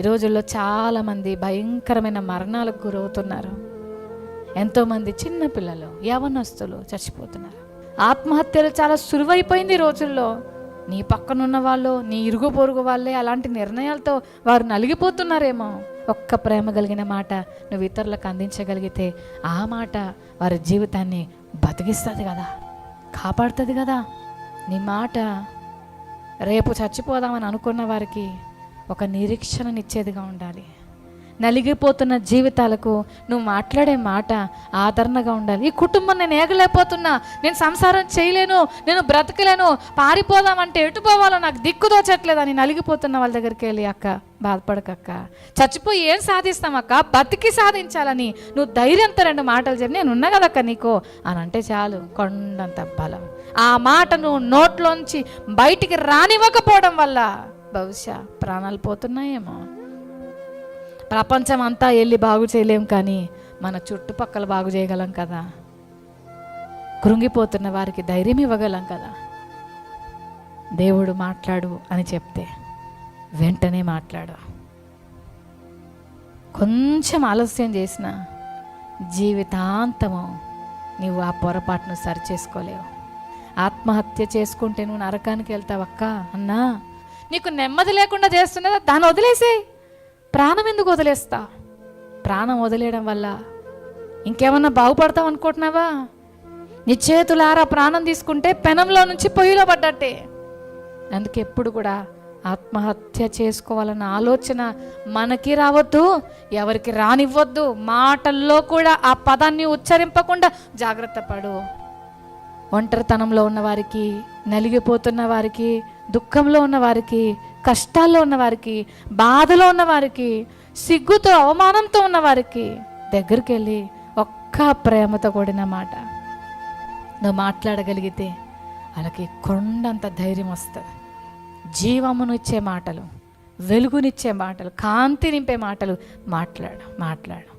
ఈ రోజుల్లో చాలామంది భయంకరమైన మరణాలకు గురవుతున్నారు. ఎంతోమంది చిన్నపిల్లలు, యవనస్తులు చచ్చిపోతున్నారు. ఆత్మహత్యలు చాలా సులువైపోయింది ఈ రోజుల్లో. నీ పక్కనున్న వాళ్ళు, నీ ఇరుగు పొరుగు వాళ్ళే అలాంటి నిర్ణయాలతో వారు నలిగిపోతున్నారేమో. ఒక్క ప్రేమ కలిగిన మాట నువ్వు ఇతరులకు అందించగలిగితే ఆ మాట వారి జీవితాన్ని బతికిస్తుంది కదా, కాపాడుతుంది కదా. నీ మాట రేపు చచ్చిపోదామని అనుకున్న వారికి ఒక నిరీక్షణనిచ్చేదిగా ఉండాలి. నలిగిపోతున్న జీవితాలకు నువ్వు మాట్లాడే మాట ఆదరణగా ఉండాలి. ఈ కుటుంబం నేను ఏగలేకపోతున్నా, నేను సంసారం చేయలేను, నేను బ్రతకలేను, పారిపోదామంటే ఎటు పోవాలో నాకు దిక్కు దోచట్లేదు అని నలిగిపోతున్న వాళ్ళ దగ్గరికి వెళ్ళి, అక్క బాధపడకక్క, చచ్చిపోయి ఏం సాధిస్తామక్క, బతికి సాధించాలని నువ్వు ధైర్యంతో 2 మాటలు చెప్పి నేను ఉన్నా కదక్క నీకు అని అంటే చాలు, కొండంత బలం. ఆ మాట నువ్వు నోట్లోంచి బయటికి రానివ్వకపోవడం వల్ల బహుశా ప్రాణాలు పోతున్నాయేమో. ప్రపంచం అంతా వెళ్ళి బాగు చేయలేం, కానీ మన చుట్టుపక్కల బాగు చేయగలం కదా. కృంగిపోతున్న వారికి ధైర్యం ఇవ్వగలం కదా. దేవుడు మాట్లాడు అని చెప్తే వెంటనే మాట్లాడు. కొంచెం ఆలస్యం చేసిన జీవితాంతము నీవు ఆ పొరపాటును సరిచేసుకోలేవు. ఆత్మహత్య చేసుకుంటే నువ్వు నరకానికి వెళ్తావక్క అన్నా, నీకు నెమ్మది లేకుండా చేస్తున్నదా, దాన్ని వదిలేసేయి. ప్రాణం ఎందుకు వదిలేస్తా? ప్రాణం వదిలేయడం వల్ల ఇంకేమన్నా బాగుపడతావు అనుకుంటున్నావా? నీ చేతులారా ప్రాణం తీసుకుంటే పెనంలో నుంచి పొయ్యిలో పడ్డట్టే. అందుకే ఎప్పుడు కూడా ఆత్మహత్య చేసుకోవాలన్న ఆలోచన మనకి రావద్దు, ఎవరికి రానివ్వద్దు. మాటల్లో కూడా ఆ పదాన్ని ఉచ్చరింపకుండా జాగ్రత్త పడు. ఒంటరితనంలో ఉన్నవారికి, నలిగిపోతున్న వారికి, దుఃఖంలో ఉన్నవారికి, కష్టాల్లో ఉన్నవారికి, బాధలో ఉన్నవారికి, సిగ్గుతో అవమానంతో ఉన్నవారికి దగ్గరికి వెళ్ళి ఒక్క ప్రేమతో కూడిన మాట నువ్వు మాట్లాడగలిగితే వాళ్ళకి కొండంత ధైర్యం వస్తుంది. జీవమునిచ్చే మాటలు, వెలుగునిచ్చే మాటలు, కాంతి నింపే మాటలు మాట్లాడు.